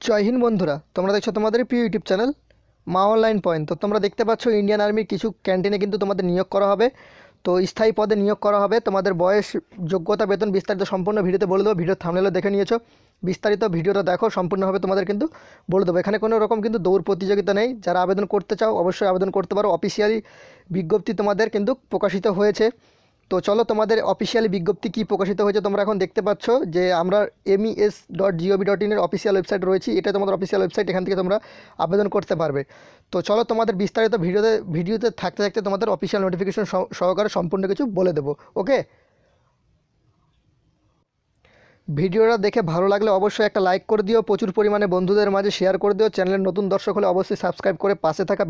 জয় হিন্দ বন্ধুরা, তোমরা দেখছো তোমাদের প্রিয় ইউটিউব চ্যানেল মা অনলাইন পয়েন্ট। তো তোমরা দেখতে পাচ্ছ ইন্ডিয়ান আর্মির কিছু ক্যান্টিনে কিন্তু তোমাদের নিয়োগ করা হবে। তো স্থায়ী পদে নিয়োগ করা হবে। তোমাদের বয়স, যোগ্যতা, বেতন বিস্তারিত সম্পূর্ণ ভিডিওতে বলে দেবো। ভিডিও থাম্বনেলে দেখে নিয়েছো, বিস্তারিত ভিডিওটা দেখো, সম্পূর্ণভাবে তোমাদের কিন্তু বলে দেবো। এখানে কোনো রকম কিন্তু দৌড় প্রতিযোগিতা নেই। যারা আবেদন করতে চাও অবশ্যই আবেদন করতে পারো। অফিসিয়ালি বিজ্ঞপ্তি তোমাদের কিন্তু প্রকাশিত হয়েছে। তো চলো, তোমাদের অফিসিয়ালি বিজ্ঞপ্তি কী প্রকাশিত হয়েছে তোমরা এখন দেখতে পাচ্ছ যে আমরা mes.gov.in এর অফিসিয়াল ওয়েবসাইট রয়েছি। এটা তোমাদের অফিসিয়াল ওয়েবসাইট, এখান থেকে তোমরা আবেদন করতে পারবে। তো চলো, তোমাদের বিস্তারিত ভিডিওতে থাকতে থাকতে তোমাদের অফিসিয়াল নোটিফিকেশন সহকারে সম্পূর্ণ কিছু বলে দেবো। ওকে, ভিডিওটা দেখে ভালো লাগলে অবশ্যই একটা লাইক করে দিও, প্রচুর পরিমাণে বন্ধুদের মাঝে শেয়ার করে দিও। চ্যানেলের নতুন দর্শক হলে অবশ্যই সাবস্ক্রাইব করে পাশে থাকা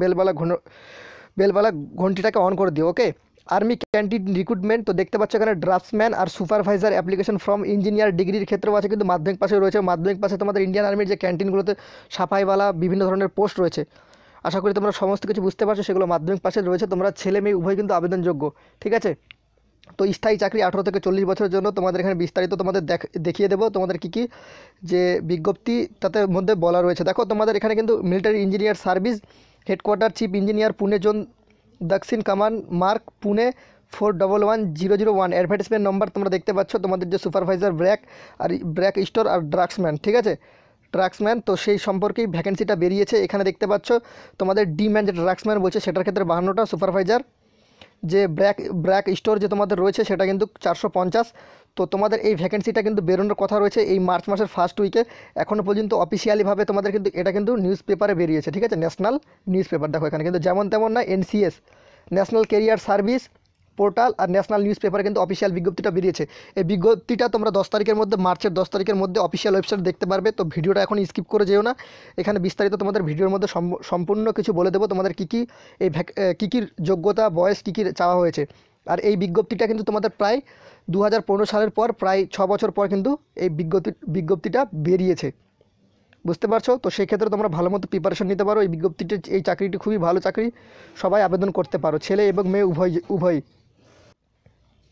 বেলবালা ঘন্টিটাকে অন করে দিও। Okay, army canteen recruitment. তো দেখতে পাচ্ছ এখানে ড্রাফটসম্যান আর সুপারভাইজার অ্যাপ্লিকেশন ফ্রম ইঞ্জিনিয়ার ডিগ্রির ক্ষেত্রেও আছে, কিন্তু মাধ্যমিক পাশে রয়েছে। মাধ্যমিক পাশে তোমাদের ইন্ডিয়ান আর্মির যে ক্যান্টিনগুলোতে সাফাইওয়ালা বিভিন্ন ধরনের পোস্ট রয়েছে, আশা করি তোমরা সমস্ত কিছু বুঝতে পারছো, সেগুলো মাধ্যমিক পাশে রয়েছে। তোমরা ছেলে মেয়ে উভয় কিন্তু আবেদনযোগ্য, ঠিক আছে। তো স্থায়ী চাকরি 18 থেকে 40 বছরের জন্য তোমাদের এখানে বিস্তারিত তোমাদের দেখিয়ে দেবো তোমাদের কী কী যে বিজ্ঞপ্তি তাতে মধ্যে বলা রয়েছে। দেখো, তোমাদের এখানে কিন্তু military engineer service headquarter chief engineer Pune zone দক্ষিণ command mark Pune 411001 advertisement number তোমরা দেখতে পাচ্ছ। তোমাদের যে সুপারভাইজার ব্র্যাক স্টোর আর ড্রাগসম্যান, ঠিক আছে, ড্রাগসম্যান, তো সেই সম্পর্কেই ভ্যাকেন্সিটা বেরিয়েছে। এখানে দেখতে পাচ্ছ তোমাদের ডিম্যান যে ড্রাগসম্যান বলছে সেটার ক্ষেত্রে 52টা, সুপারভাইজার যে ব্র্যাক স্টোর যে তোমাদের রয়েছে সেটা কিন্তু 450। তো তোমাদের এই ভ্যাকেন্সিটা কিন্তু বেরোনোর কথা রয়েছে এই মার্চ মাসের ফার্স্ট উইকে। এখনও পর্যন্ত অফিসিয়ালিভাবে তোমাদের কিন্তু এটা কিন্তু নিউজ পেপারে বেরিয়েছে, ঠিক আছে, ন্যাশনাল নিউজ পেপার। দেখো এখানে কিন্তু যেমন তেমন না, NCS national career service portal আর ন্যাশনাল নিউজ পেপারে কিন্তু অফিসিয়াল বিজ্ঞপ্তিটা বেরিয়েছে। এই বিজ্ঞপ্তিটা তোমরা 10 তারিখের মধ্যে, মার্চের 10 তারিখের মধ্যে অফিসিয়াল ওয়েবসাইট দেখতে পারবে। তো ভিডিওটা এখন স্কিপ করে যেও না, এখানে বিস্তারিত তোমাদের ভিডিওর মধ্যে সম্পূর্ণ কিছু বলে দেবো তোমাদের কী কী কী যোগ্যতা, বয়স, কী কী চাওয়া হয়েছে। আর এই বিজ্ঞপ্তিটা কিন্তু তোমাদের প্রায় 2015 সালের পর, প্রায় 6 বছর পর কিন্তু এই বিজ্ঞপ্তিটা বেরিয়েছে, বুঝতে পারছো। তো সেই ক্ষেত্রে তোমরা ভালো মতো প্রিপারেশন নিতে পারো। এই চাকরিটি খুবই ভালো চাকরি, সবাই আবেদন করতে পারো, ছেলে এবং মেয়ে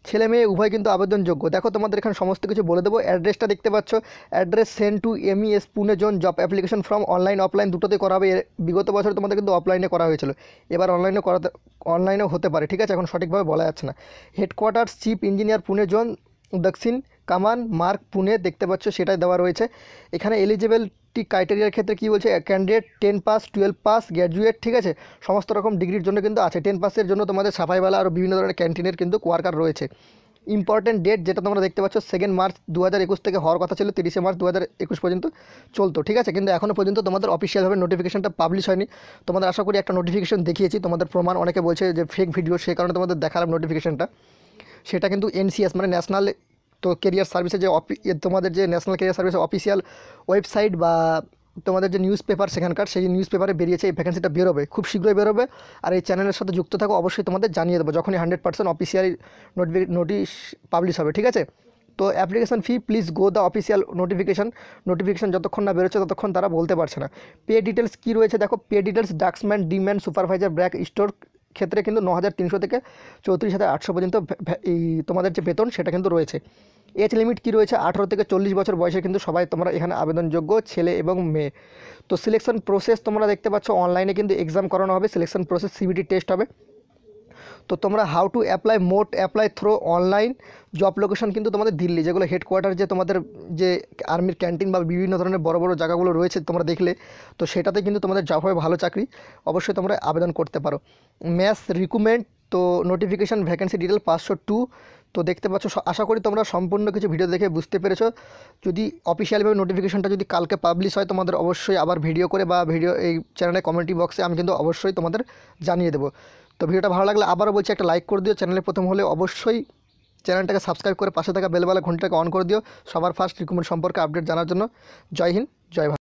ছেলে মেয়ে উভয় কিন্তু আবেদনযোগ্য। দেখো, তোমাদের এখানে সমস্ত কিছু বলে দেবো। অ্যাড্রেসটা দেখতে পাচ্ছ, address send to MES Pune zone job application from online offline দুটোতে করা হবে। বিগত বছর তোমাদের কিন্তু অফলাইনে করা হয়েছিল, এবার অনলাইনেও হতে পারে, ঠিক আছে, এখন সঠিকভাবে বলা যাচ্ছে না। Headquarters chief engineer Pune zone দক্ষিণ কামান মার্ক পুনে দেখতে পাচ্ছ, সেটাই দেওয়া রয়েছে। এখানে এলিজিবিলিটি ক্রাইটেরিয়ার ক্ষেত্রে কী বলছে, ক্যান্ডিডেট 10 পাস, 12 পাস, গ্র্যাজুয়েট, ঠিক আছে, সমস্ত রকম ডিগ্রির জন্য কিন্তু আছে। 10 পাসের জন্য তোমাদের সাফাইওয়ালা আর বিভিন্ন ধরনের ক্যান্টিনের কিন্তু ওয়ার্কার রয়েছে। ইম্পর্টেন্ট ডেট যেটা তোমরা দেখতে পাচ্ছ, 2 মার্চ 2021 থেকে হওয়ার কথা ছিল, 30 মার্চ 2021 পর্যন্ত চলতো, ঠিক আছে, কিন্তু এখনও পর্যন্ত তোমাদের অফিসিয়ালভাবে নোটিফিকেশনটা পাবলিশ হয়নি। তোমাদের আশা করি একটা নোটিফিকেশন দেখিয়েছি, তোমাদের প্রমাণ অনেকে বলছে যে ফেক ভিডিও, সেই কারণে তোমাদের দেখালাম নোটিফিকেশনটা। সেটা কিন্তু NCS মানে ন্যাশনাল তো কেরিয়ার সার্ভিসের যে তোমাদের যে ন্যাশনাল কেরিয়ার সার্ভিসের অফিসিয়াল ওয়েবসাইট বা তোমাদের যে নিউজ পেপার সেখানকার, সেই নিউজ পেপারে বেরিয়েছে। এই ভ্যাকেন্সিটা বেরোবে, খুব শীঘ্রই বেরোবে। আর এই চ্যানেলের সাথে যুক্ত থাকো, অবশ্যই তোমাদের জানিয়ে দেবো যখনই 100% অফিসিয়াল নোটিশ পাবলিশ হবে, ঠিক আছে। তো application fee please go the official notification যতক্ষণ না বেরোচ্ছে ততক্ষণ তারা বলতে পারছে না। পে ডিটেলস কী রয়েছে দেখো, পে ডিটেলস ডাক্সম্যান ডিম্যান সুপারভাইজার ব্র্যাক স্টোর ক্ষেত্রে কিন্তু 9,300 থেকে 34,800 পর্যন্ত এই তোমাদের যে বেতন সেটা কিন্তু রয়েছে। এজ লিমিট কী রয়েছে, 18 থেকে 40 বছর বয়সে কিন্তু সবাই তোমরা এখানে আবেদনযোগ্য, ছেলে এবং মেয়ে। তো সিলেকশন প্রসেস তোমরা দেখতে পাচ্ছ, অনলাইনে কিন্তু এক্সাম করানো হবে। সিলেকশন প্রসেস CBT টেস্ট হবে। তো তোমরা how to apply throw online. Job location কিন্তু তোমাদের দিল্লি, যেগুলো হেডকোয়ার্টার যে তোমাদের যে আর্মির ক্যান্টিন বা বিভিন্ন ধরনের বড় বড় জায়গাগুলো রয়েছে তোমরা দেখলে, তো সেটাতে কিন্তু তোমাদের জব হবে, ভালো চাকরি, অবশ্যই তোমরা আবেদন করতে পারো। ম্যাস রিক্রুটমেন্ট, তো নোটিফিকেশান ভ্যাকেন্সি ডিটেল 502। তো দেখতে পাচ্ছ, আশা করি তোমরা সম্পূর্ণ কিছু ভিডিও দেখে বুঝতে পেরেছো। যদি অফিসিয়ালিভাবে নোটিফিকেশনটা যদি কালকে পাবলিশ হয়, তোমাদের অবশ্যই আবার ভিডিও করে বা এই চ্যানেলের কমিউনিটি বক্সে আমি কিন্তু অবশ্যই তোমাদের জানিয়ে দেবো। তো ভিডিওটা ভালো লাগলে আবারও বলছি একটা লাইক করে দিও, চ্যানেলে প্রথম হলে অবশ্যই চ্যানেলটাকে সাবস্ক্রাইব করে পাশে থাকা বেলবালা ঘন্টাটাকে অন করে দিও, সবার ফার্স্ট রিক্রুটমেন্ট সম্পর্কে আপডেট জানার জন্য। জয় হিন্দ, জয় ভারত।